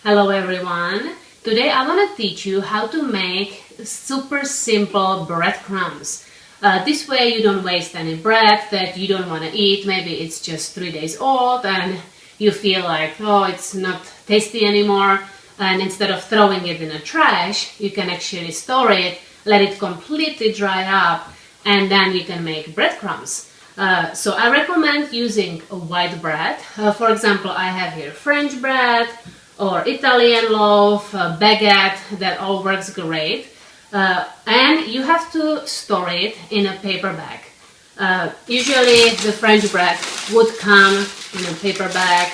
Hello everyone! Today I want to teach you how to make super simple breadcrumbs. This way you don't waste any bread that you don't want to eat. Maybe it's just 3 days old and you feel like, oh, it's not tasty anymore. And instead of throwing it in a trash, you can actually store it, let it completely dry up, and then you can make breadcrumbs. So I recommend using a white bread. For example, I have here French bread or Italian loaf, baguette, that all works great. And you have to store it in a paper bag. Usually the French bread would come in a paper bag,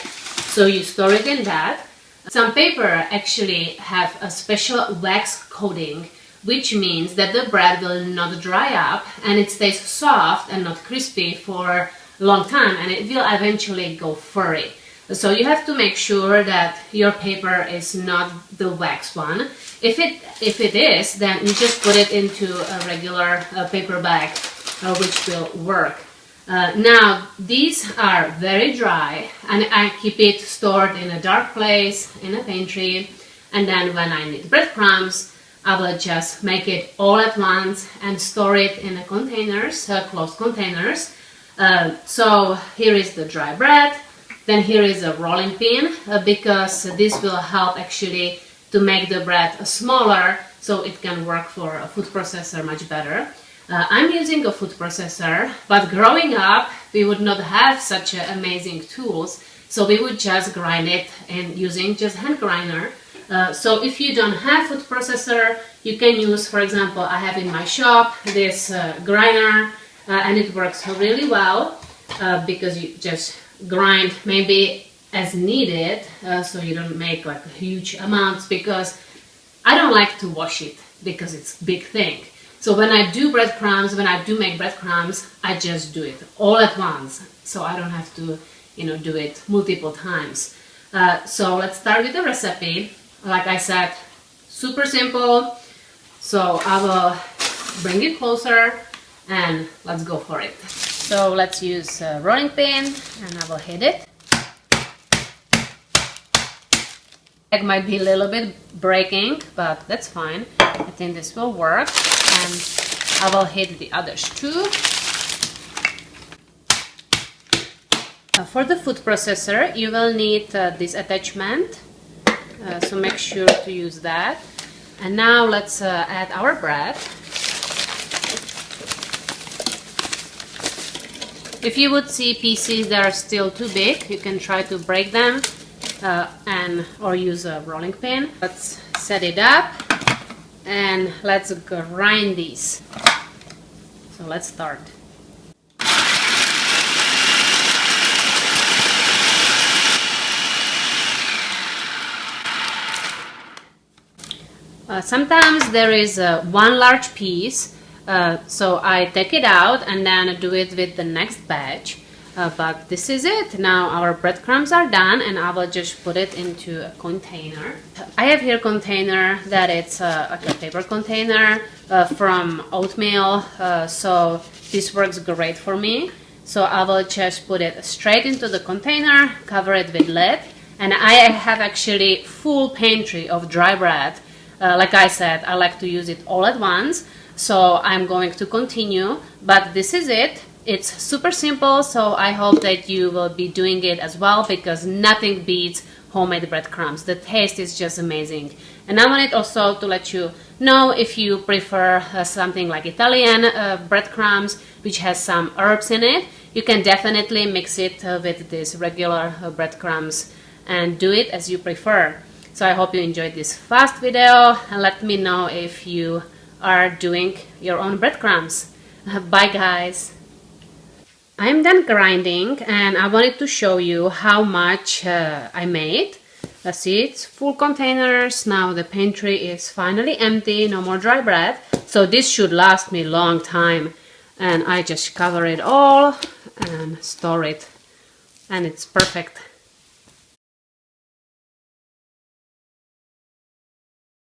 so you store it in that. Some paper actually have a special wax coating, which means that the bread will not dry up and it stays soft and not crispy for a long time, and it will eventually go furry. So you have to make sure that your paper is not the wax one. If it is, then you just put it into a regular paper bag, which will work. Now these are very dry, and I keep it stored in a dark place in a pantry, and then when I need breadcrumbs, I will just make it all at once and store it in a containers, closed containers. So here is the dry bread. Then here is a rolling pin, because this will help actually to make the bread smaller, so it can work for a food processor much better. I'm using a food processor, but growing up we would not have such amazing tools, so we would just grind it and using just hand grinder. So if you don't have food processor, you can use, for example, I have in my shop this grinder, and it works really well, because you just grind maybe as needed, so you don't make like huge amounts, because I don't like to wash it because it's a big thing. So when I do breadcrumbs, when I do make breadcrumbs, I just do it all at once, so I don't have to, do it multiple times. So let's start with the recipe. Like I said, super simple. So I will bring it closer and let's go for it. So let's use a rolling pin and I will hit it. Egg might be a little bit breaking, but that's fine. I think this will work, and I will hit the others too. For the food processor, you will need this attachment, so make sure to use that. And now let's add our bread. If you would see pieces that are still too big, you can try to break them or use a rolling pin. Let's set it up and let's grind these. So let's start. Sometimes there is one large piece, so I take it out and then do it with the next batch. But this is it. Now our breadcrumbs are done, and I will just put it into a container. I have here a container that it's like a paper container from oatmeal, so this works great for me. So I will just put it straight into the container, cover it with lid, and I have actually full pantry of dry bread. Like I said, I like to use it all at once, so I'm going to continue, but this is it. It's super simple, so I hope that you will be doing it as well, because nothing beats homemade breadcrumbs. The taste is just amazing. And I wanted also to let you know, if you prefer something like Italian breadcrumbs, which has some herbs in it, you can definitely mix it with this regular breadcrumbs and do it as you prefer. So I hope you enjoyed this fast video, and let me know if you are doing your own breadcrumbs. Bye guys! I'm done grinding, and I wanted to show you how much I made. Let's see, it's full containers. Now the pantry is finally empty, no more dry bread. So this should last me a long time. And I just cover it all and store it. And it's perfect.